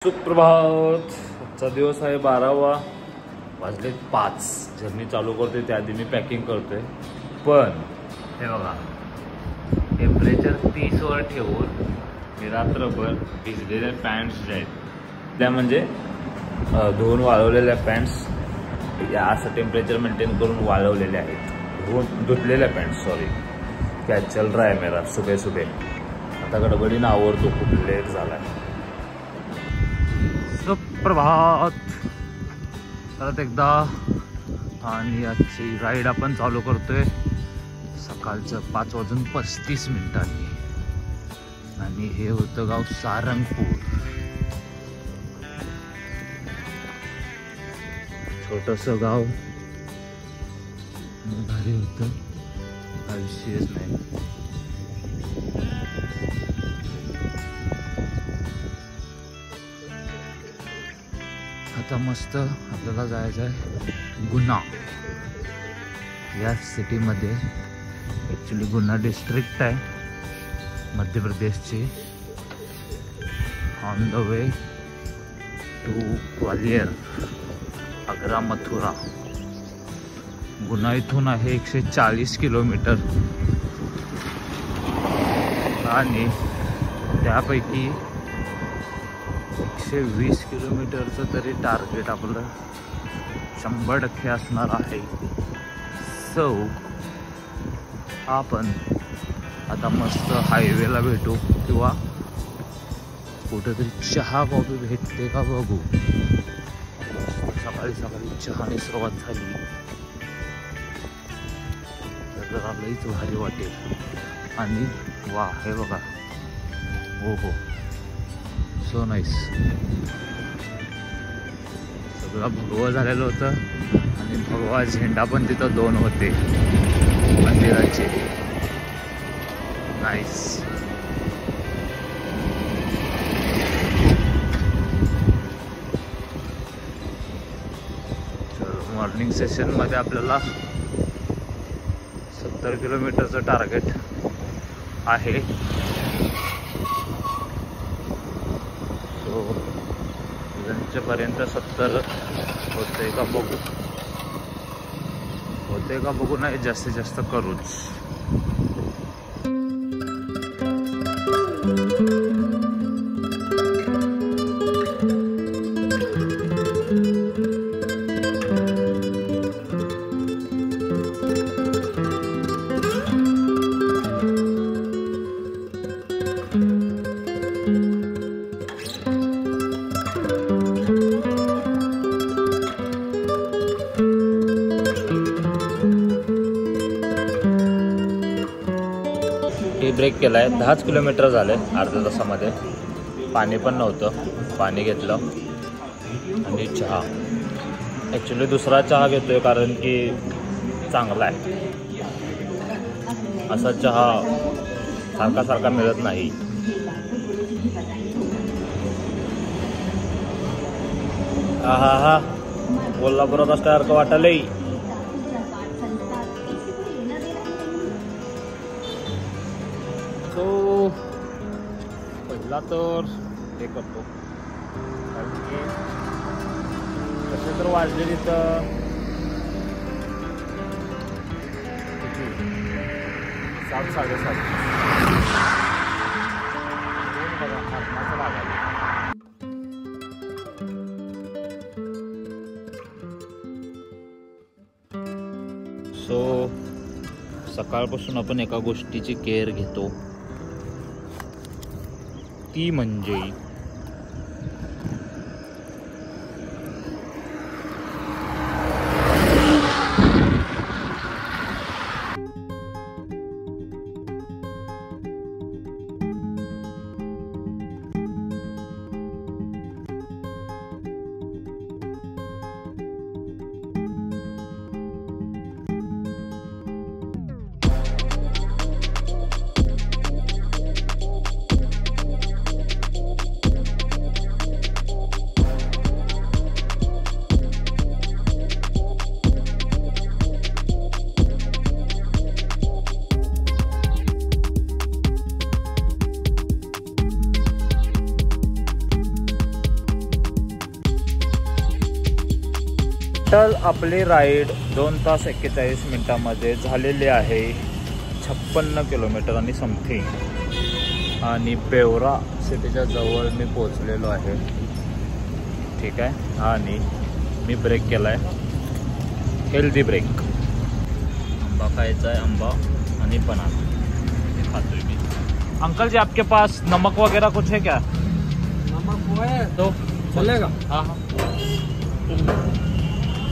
सुप्रभात. आजचा दिवस आहे 12वा, वाजले 5. जर्नी चालू करतोय त्याआधी मी पॅकिंग करतोय. पण हे बघा, टेम्परेचर 30 वर ठेवून मी रात्रभर भिजलेल्या पॅन्ट्स जे आहेत त्या म्हणजे धुवून वाळवलेल्या पॅन्ट्स या असं टेम्परेचर मेंटेन करून वाळवलेल्या आहेत. धुतलेल्या पॅन्ट्स सॉरी. क्या चल रहा है मेरा सुबह सुबह. आता गडबडीनं आवरतो, खूप लेट झाला आहे. सुप्रभात परत एकदा. आणि आजची राईड आपण चालू करतोय सकाळचं 5:35 आणि हे होतं गाव सारंगपूर. छोटंसं गाव, भारी होतं, विषयच नाही. आता मस्त आपल्याला जायचं आहे गुना या सिटीमध्ये. ॲक्च्युली गुना डिस्ट्रिक्ट आहे मध्य प्रदेशची. On the way to Gwalior, Agra, Mathura. Guna इथून आहे 140 किलोमीटर आणि त्यापैकी 120 किलोमीटरचं तरी टार्गेट आपलं 100% असणार आहे. सो आपण आता मस्त हायवेला भेटू किंवा कुठेतरी चहा कॉफी भेटते का बघू. सकाळी सकाळी चहाने सुरुवात झाली तर जरा लईच भारी वाटेल. आणि वा, हे बघा, हो हो, सो नाईस. सगळं भगवा झालेलं होतं आणि भगवा झेंडा पण तिथं 2 होते मंदिराचे. नाईस. तर मॉर्निंग सेशनमध्ये आपल्याला 70 किलोमीटरचं टार्गेट आहे. पर्यंत 70 होते का बघू, नाही जास्तीत जास्त करूच. ब्रेक केला आहे. 10 किलोमीटर झाले अर्ध्या तासामध्ये. पाणी पण नव्हतं, पाणी घेतलं आणि चहा. ॲक्च्युली दुसरा चहा घेतोय कारण की चांगला आहे. असा चहा सारखा सारखा मिळत नाही. हा हा, कोल्हापुरात असल्यासारखं वाटायलंय. पहिला तर हे करतो कारण की कसे तर वाजले तिथं 7-7:30. सो सकाळपासून आपण एका गोष्टीची केअर घेतो, ती म्हणजे टोटल आपली राईड 2 तास 41 मिनिटांमध्ये झालेली आहे. 56 किलोमीटर आणि समथिंग. आणि बेवरा सिटीच्या जवळ मी पोचलेलो आहे. ठीक आहे. आणि मी ब्रेक केला आहे, हेल्दी ब्रेक. आंबा खायचा आहे, आंबा आणि बनाना हे खातोय मी. अंकल जी आपके पास नमक वगैरह कुछ है क्या? नमक वो है तो चलेगा। हाँ हाँ.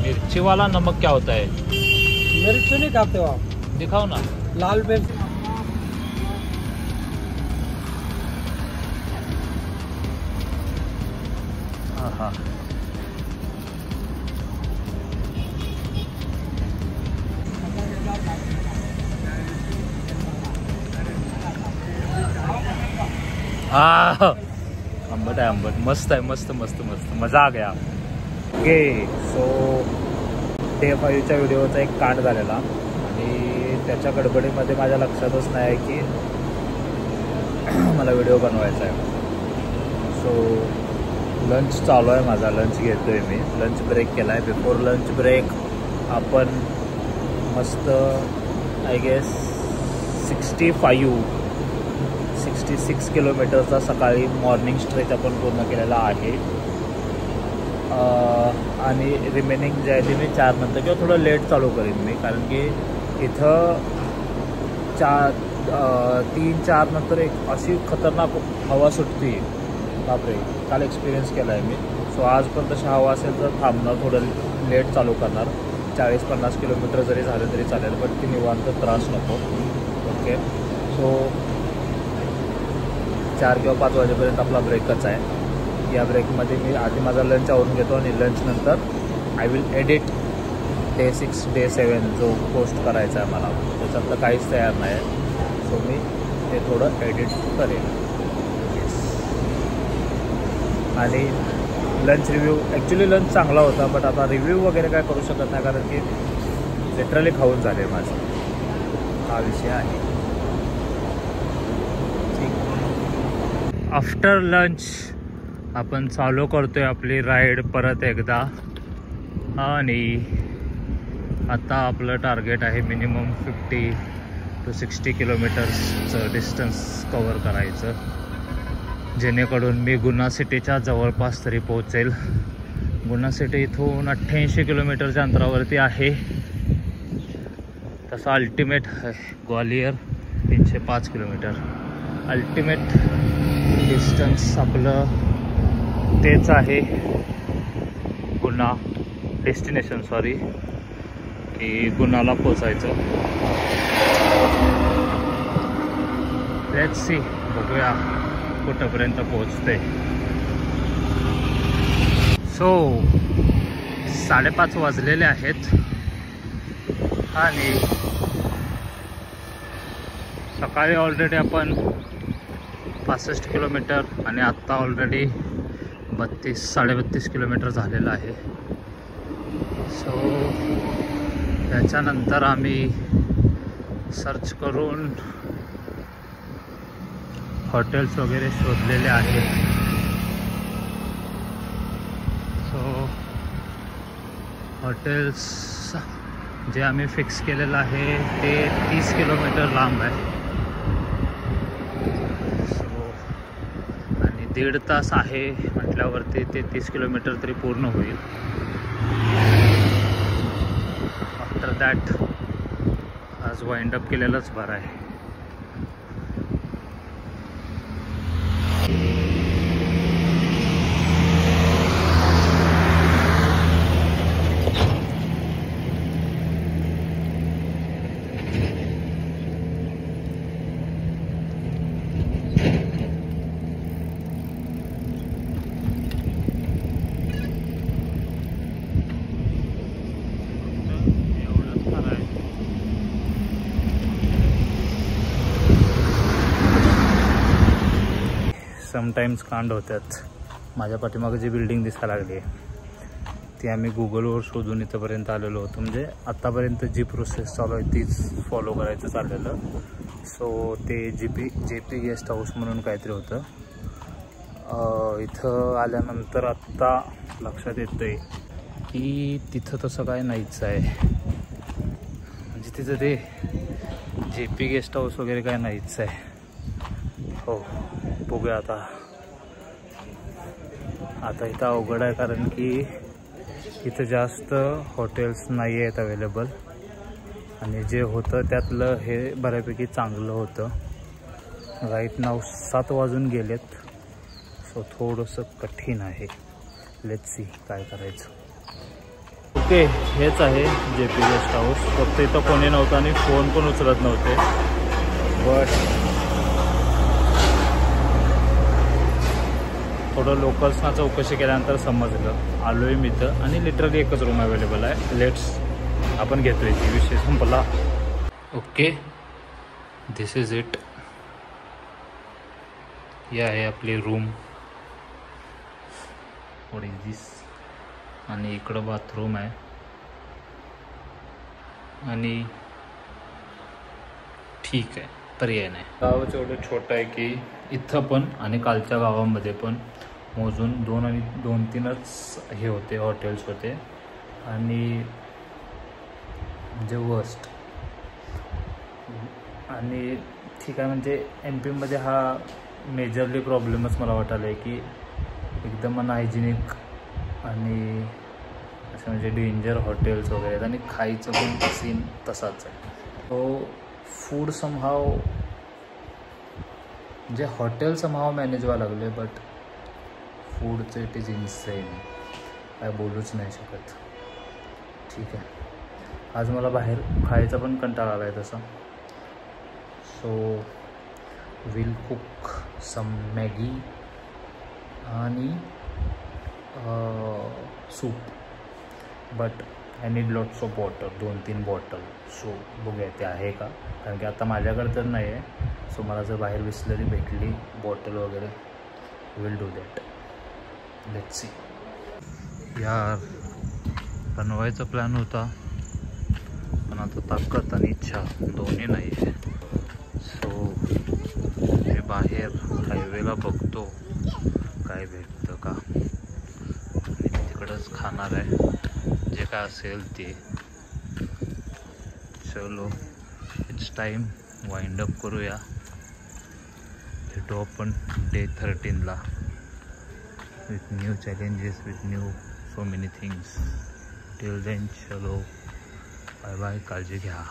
मिर्ची वाला नमक क्या होता है? मिर्च नहीं खाते हो आप? दिखाओ ना. लाल मिर्च। हाँ हाँ. आंबट आहे, आंबट. मस्त आहे, मस्त मस्त मस्त. मजा आ गया. ओके. सो डे 5च्या व्हिडिओचा एक काट झालेला आणि त्याच्या गडबडीमध्ये माझ्या लक्षातच नाही की मला व्हिडिओ बनवायचा आहे. सो लंच चालू आहे माझा. लंच घेतो आहे मी. लंच ब्रेक केला आहे. बिफोर लंच ब्रेक आपण मस्त आय गेस 66 किलोमीटरचा सकाळी मॉर्निंग स्ट्रेच आपण पूर्ण केलेला आहे. आणि रिमेनिंग जे आहे ते मी 4 नंतर किंवा थोडं लेट चालू करीन मी, कारण की इथं 3-4 नंतर एक अशी खतरनाक हवा सुटते. बापरे, काल एक्सपिरियन्स केला आहे मी. सो आज पण तशी हवा असेल तर थांबणार, थोडं लेट चालू करणार. 40-50 किलोमीटर जरी झालं तरी चालेल, पण ती निवांत त्रास नको. ओके. सो 4 किंवा 5 वाजेपर्यंत आपला ब्रेकच आहे. या ब्रेकमध्ये मी आधी माझा लंच आवरून घेतो आणि लंच नंतर I will edit day 6 day 7 जो पोस्ट करायचा आहे मला. त्याच्यातलं काहीच तयार नाही आहे. सो मी ते थोडं एडिट करेन. येस. आणि लंच रिव्ह्यू, ॲक्च्युली लंच चांगला होता, बट आता रिव्ह्यू वगैरे काय करू शकत नाही कारण की लिटरली खाऊन झाले माझं. हा विषय आहे. आफ्टर लंच आपण चालू करतोय आपली राईड परत एकदा. आणि आता आपलं टार्गेट आहे मिनिमम 50 to 60 किलोमीटर्सचं डिस्टन्स कवर करायचं, जेणेकरून मी गुना सिटीच्या जवळपास तरी पोहोचेल. गुना सिटी इथून 88 किलोमीटरच्या अंतरावरती आहे. तसं अल्टिमेट आहे ग्वालियर 305 किलोमीटर. अल्टिमेट डिस्टन्स आपलं तेच आहे गुना. डेस्टिनेशन सॉरी, की गुनाला पोचायचं. लेट्स सी, बघूया कुठंपर्यंत पोचते. सो 5:30 वाजलेले आहेत आणि सकाळी ऑलरेडी आपण 65 किलोमीटर आणि आत्ता ऑलरेडी 32-32.5 किलोमीटर झालेलं आहे. सो त्याच्यानंतर आम्ही सर्च करून हॉटेल्स वगैरे शोधलेले आहेत. सो हॉटेल्स जे आम्ही फिक्स केलेलं आहे ते 30 किलोमीटर लांब आहे. आणि 1.5 तास आहे म्हटल्यावरती ते 30 किलोमीटर तरी पूर्ण होईल. आफ्टर दॅट आज वाइंड अप केलेलंच बरं आहे. समटाईम्स कांड होतात. माझ्या पाठीमागे जी बिल्डिंग दिसायला लागली ती आम्ही गुगलवर शोधून इथंपर्यंत आलेलो होतो. म्हणजे आत्तापर्यंत जी प्रोसेस चालू आहे तीच फॉलो करायचं चाललेलं. सो ते JP गेस्ट हाऊस म्हणून काहीतरी होतं. इथं आल्यानंतर आत्ता लक्षात येतं आहे की तिथं तसं काय नाहीच आहे, म्हणजे तिथं ते JP गेस्ट हाऊस वगैरे काय नाहीच आहे. हो बघूया आता इथं अवघड आहे, कारण की इथं जास्त हॉटेल्स नाही आहेत अवेलेबल, आणि जे होतं त्यातलं हे बऱ्यापैकी चांगलं होतं. राईट नाव 7 वाजून गेलेत, सो थोडंसं कठीण आहे. लेट्स सी काय करायचं. ओके, हेच आहे JP गेस्ट हाऊस. फक्त इथं कोणी नव्हतं आणि फोन पण उचलत नव्हते. बट थोडं लोकल्सना चौकशी केल्यानंतर समजलं. आलो आहे मी इथं आणि लिटरली एकच रूम अवेलेबल आहे. लेट्स आपण घेतोय ती, विषय संपला. Okay, this is it. ही आहे आपली रूम. व्हॉट इज दिस. आणि इकडं बाथरूम आहे, आणि ठीक आहे, पर्याय नाही. गावच एवढं छोटं आहे की इथं पण आणि कालच्या गावामध्ये पण मोजून 2-3च हे होते, हॉटेल्स होते. आणि म्हणजे वर्स्ट. आणि ठीक आहे, म्हणजे MP मध्ये हा मेजरली प्रॉब्लेमच मला वाटायला आहे की एकदम अनहायजेनिक आणि असं म्हणजे डेंजर हॉटेल्स वगैरे आहेत, आणि खायचं पण सीन तसाच आहे. तो फूड समहाव म्हणजे हॉटेल समहाव मॅनेज व्हायला लागले, बट फूडचं इट इज इन्सेन. काय बोलूच नाही शकत. ठीक आहे, आज मला बाहेर खायचा पण कंटाळा आला आहे तसा. So will cook some Maggi आणि soup, but I need lots of water, 2-3 bottle. So बघूया ते आहे का, कारण की आता माझ्याकडे तर नाही आहे. सो मला जर बाहेर बिसलरी भेटली बॉटल वगैरे, will do that. Let's see. यार बनवायचा प्लॅन होता, पण आता ताकद आणि इच्छा दोन्ही नाही आहे. सो मी बाहेर हायवेला बघतो काय भेटतं का, आणि मी तिकडंच खाणार आहे जे काय असेल ते. चलो, इट्स टाईम वाइंड अप करूया. भेटू आपण डे 13ला with new challenges, with new so many things. Till then चलो, बाय बाय, काळजी घ्या.